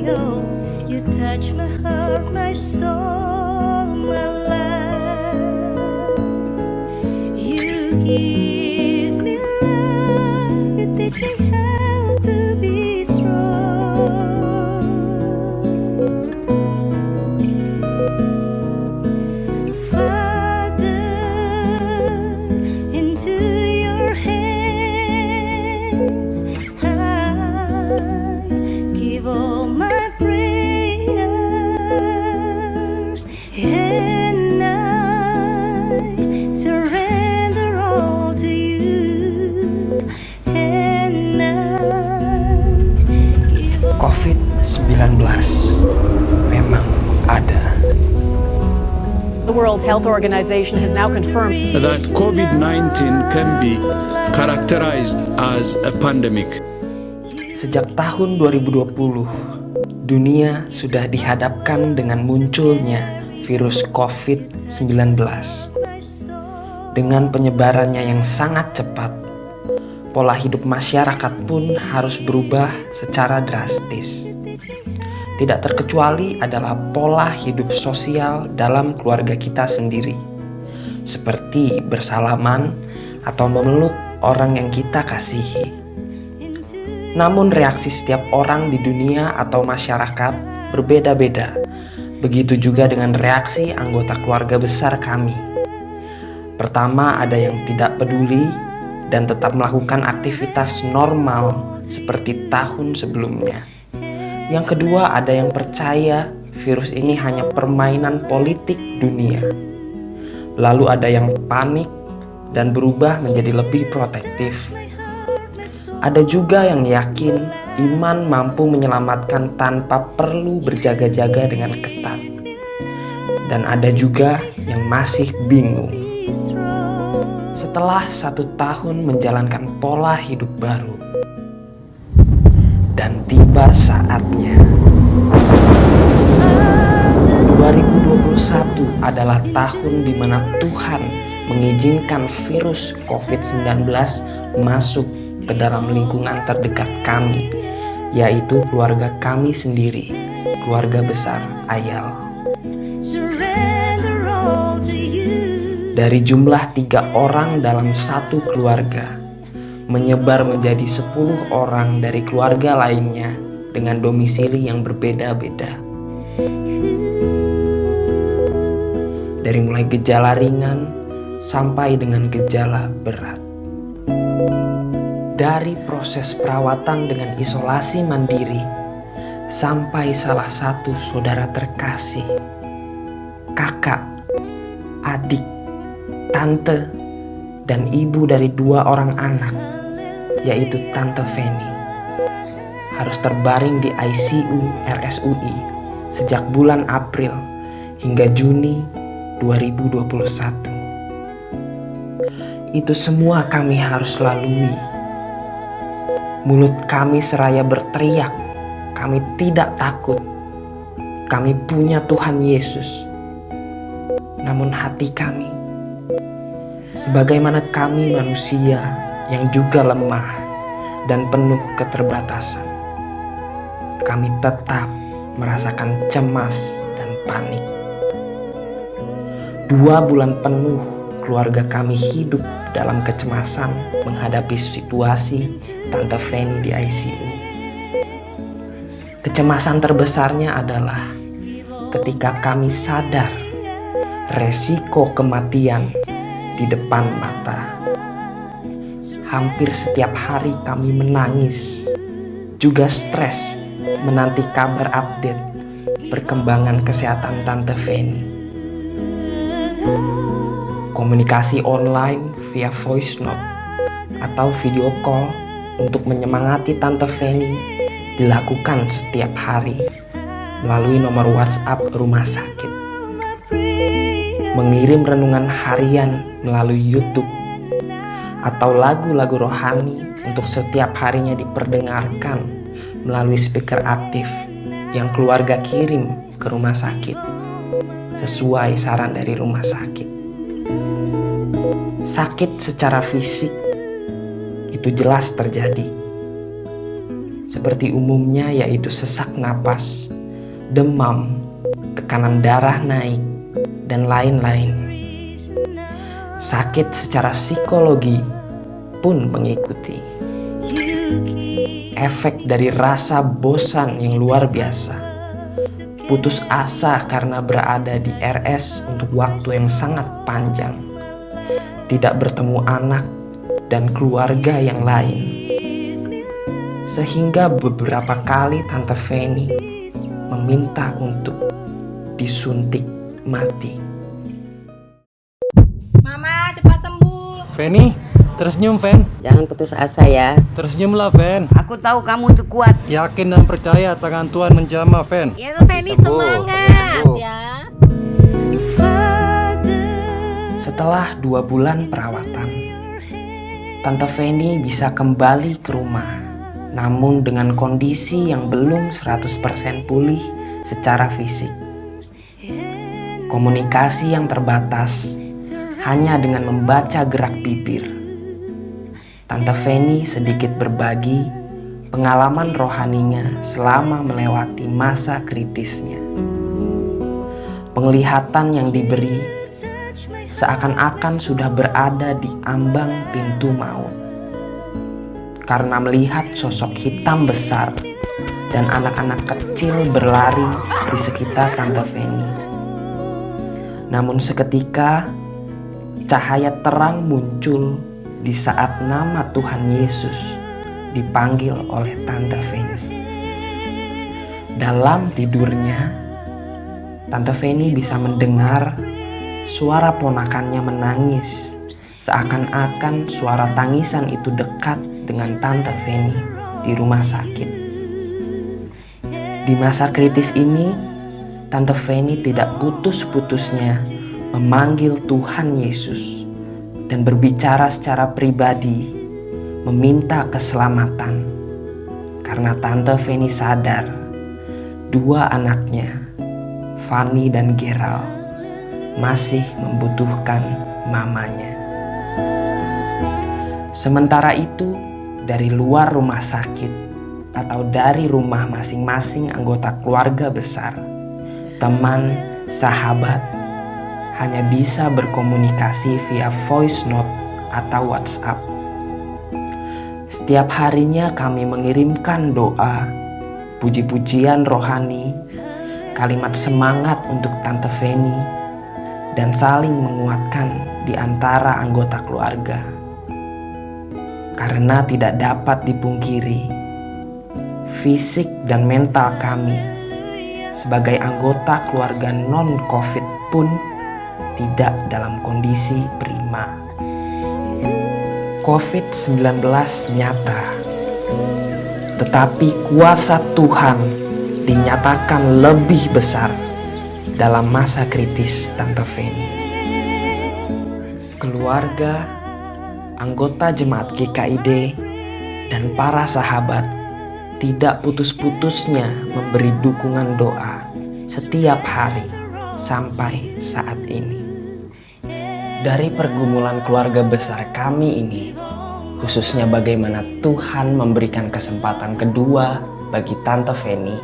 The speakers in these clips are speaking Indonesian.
oh, you touch my heart, my soul, my life. You give me life, you teach me how to be strong. Father, into your hands I give all my prayers, and I surrender all to you, and I give all. COVID-19 memang ada. The World Health Organization has now confirmed that COVID-19 can be characterized as a pandemic. Sejak tahun 2020, dunia sudah dihadapkan dengan munculnya virus COVID-19. Dengan penyebarannya yang sangat cepat, pola hidup masyarakat pun harus berubah secara drastis. Tidak terkecuali adalah pola hidup sosial dalam keluarga kita sendiri, seperti bersalaman atau memeluk orang yang kita kasihi. Namun reaksi setiap orang di dunia atau masyarakat berbeda-beda. Begitu juga dengan reaksi anggota keluarga besar kami. Pertama, ada yang tidak peduli dan tetap melakukan aktivitas normal seperti tahun sebelumnya. Yang kedua, ada yang percaya virus ini hanya permainan politik dunia. Lalu ada yang panik dan berubah menjadi lebih protektif. Ada juga yang yakin iman mampu menyelamatkan tanpa perlu berjaga-jaga dengan ketat. Dan ada juga yang masih bingung. Setelah 1 tahun menjalankan pola hidup baru, dan tiba saatnya. 2021 adalah tahun di mana Tuhan mengizinkan virus COVID-19 masuk ke dalam lingkungan terdekat kami, yaitu keluarga kami sendiri, keluarga besar Ayal. Dari jumlah 3 orang dalam satu keluarga, menyebar menjadi 10 orang dari keluarga lainnya dengan domisili yang berbeda-beda. Dari mulai gejala ringan sampai dengan gejala berat. Dari proses perawatan dengan isolasi mandiri sampai salah satu saudara terkasih, kakak, adik, tante, dan ibu dari 2 orang anak, yaitu Tante Feni, harus terbaring di ICU RSUI sejak bulan April hingga Juni 2021. Itu semua kami harus lalui. Mulut kami seraya berteriak, kami tidak takut. Kami punya Tuhan Yesus. Namun hati kami, sebagaimana kami manusia yang juga lemah dan penuh keterbatasan, kami tetap merasakan cemas dan panik. 2 bulan penuh keluarga kami hidup dalam kecemasan menghadapi situasi Tante Feni di ICU. Kecemasan terbesarnya adalah ketika kami sadar resiko kematian di depan mata. Hampir setiap hari kami menangis, juga stres menanti kabar update perkembangan kesehatan Tante Feni. Komunikasi online via voice note atau video call untuk menyemangati Tante Feni dilakukan setiap hari melalui nomor WhatsApp rumah sakit. Mengirim renungan harian melalui YouTube atau lagu-lagu rohani untuk setiap harinya diperdengarkan melalui speaker aktif yang keluarga kirim ke rumah sakit sesuai saran dari rumah sakit. Sakit secara fisik itu jelas terjadi. seperti umumnya, yaitu sesak napas, demam, tekanan darah naik, dan lain-lain. Sakit secara psikologi pun mengikuti. Efek dari rasa bosan yang luar biasa, putus asa karena berada di RS untuk waktu yang sangat panjang, tidak bertemu anak dan keluarga yang lain, sehingga beberapa kali Tante Feni meminta untuk disuntik mati. Mama, cepat sembuh. Feni, tersenyum Fen. Jangan putus asa ya. Tersenyumlah Fen. Aku tahu kamu itu kuat. Yakin dan percaya tangan Tuhan menjamah Fen. Ya, Feni semangat ya. Setelah 2 bulan perawatan, Tante Feni bisa kembali ke rumah, namun dengan kondisi yang belum 100% pulih secara fisik. Komunikasi yang terbatas hanya dengan membaca gerak bibir. Tante Feni sedikit berbagi pengalaman rohaninya selama melewati masa kritisnya. Penglihatan yang diberi seakan-akan sudah berada di ambang pintu maut, karena melihat sosok hitam besar dan anak-anak kecil berlari di sekitar Tante Feni. Namun seketika cahaya terang muncul di saat nama Tuhan Yesus dipanggil oleh Tante Feni. Dalam tidurnya, Tante Feni bisa mendengar suara ponakannya menangis, seakan-akan suara tangisan itu dekat dengan Tante Feni di rumah sakit. Di masa kritis ini, Tante Feni tidak putus-putusnya memanggil Tuhan Yesus dan berbicara secara pribadi, meminta keselamatan, karena Tante Feni sadar 2 anaknya, Fanny dan Gerald, masih membutuhkan mamanya. Sementara itu, dari luar rumah sakit atau dari rumah masing-masing anggota keluarga besar, teman, sahabat hanya bisa berkomunikasi via voice note atau WhatsApp. Setiap harinya kami mengirimkan doa, puji-pujian rohani, kalimat semangat untuk Tante Feni, dan saling menguatkan di antara anggota keluarga. Karena tidak dapat dipungkiri, fisik dan mental kami sebagai anggota keluarga non-COVID pun tidak dalam kondisi prima. COVID-19 nyata, tetapi kuasa Tuhan dinyatakan lebih besar dalam masa kritis Tante Feni. Keluarga, anggota jemaat GKID, dan para sahabat tidak putus-putusnya memberi dukungan doa setiap hari sampai saat ini. Dari pergumulan keluarga besar kami ini, khususnya bagaimana Tuhan memberikan kesempatan kedua bagi Tante Feni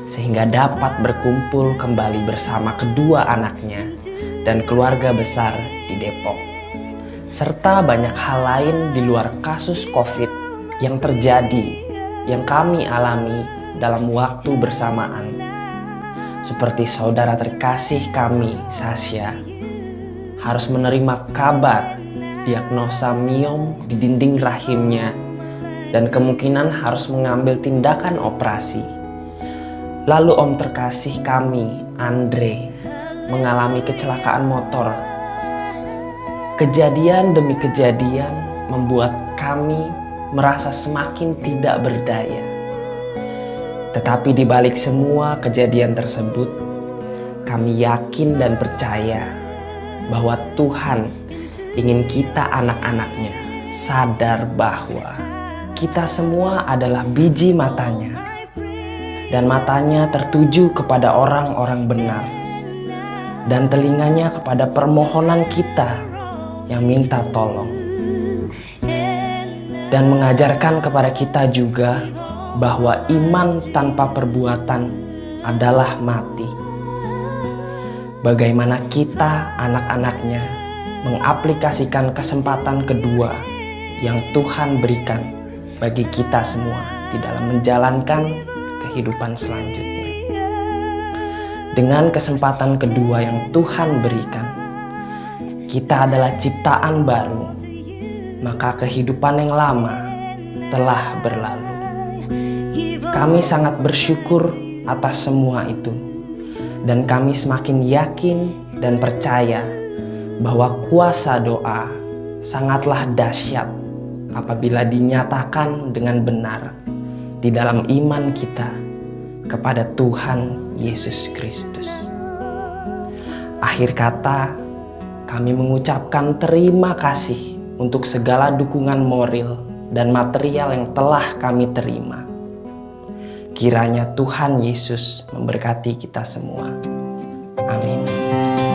sehingga dapat berkumpul kembali bersama kedua anaknya dan keluarga besar di Depok, serta banyak hal lain di luar kasus COVID yang terjadi, yang kami alami dalam waktu bersamaan. Seperti saudara terkasih kami, Sasha, harus menerima kabar diagnosa miom di dinding rahimnya dan kemungkinan harus mengambil tindakan operasi. Lalu om terkasih kami, Andre, mengalami kecelakaan motor. Kejadian demi kejadian membuat kami merasa semakin tidak berdaya. Tetapi di balik semua kejadian tersebut, kami yakin dan percaya bahwa Tuhan ingin kita anak-anaknya sadar bahwa kita semua adalah biji matanya, dan matanya tertuju kepada orang-orang benar, dan telinganya kepada permohonan kita yang minta tolong, dan mengajarkan kepada kita juga bahwa iman tanpa perbuatan adalah mati. Bagaimana kita, anak-anaknya, mengaplikasikan kesempatan kedua yang Tuhan berikan bagi kita semua di dalam menjalankan kehidupan selanjutnya. Dengan kesempatan kedua yang Tuhan berikan, kita adalah ciptaan baru, maka kehidupan yang lama telah berlalu. Kami sangat bersyukur atas semua itu, dan kami semakin yakin dan percaya bahwa kuasa doa sangatlah dahsyat apabila dinyatakan dengan benar di dalam iman kita kepada Tuhan Yesus Kristus. Akhir kata, kami mengucapkan terima kasih untuk segala dukungan moral dan material yang telah kami terima. Kiranya Tuhan Yesus memberkati kita semua. Amin.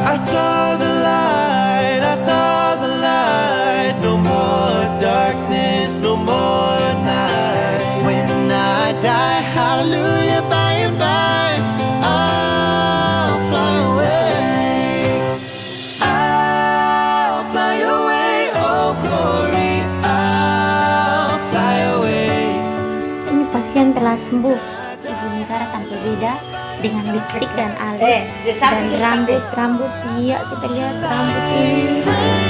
I saw the light, I saw the light. No more darkness, no more night. When I die, hallelujah, by and by, I'll fly away. I'll fly away, oh glory, I'll fly away. Ini pasien telah sembuh. Ibu negara tampil beda dengan lipstik dan alis dan rambut. Iya, kita lihat rambut ini.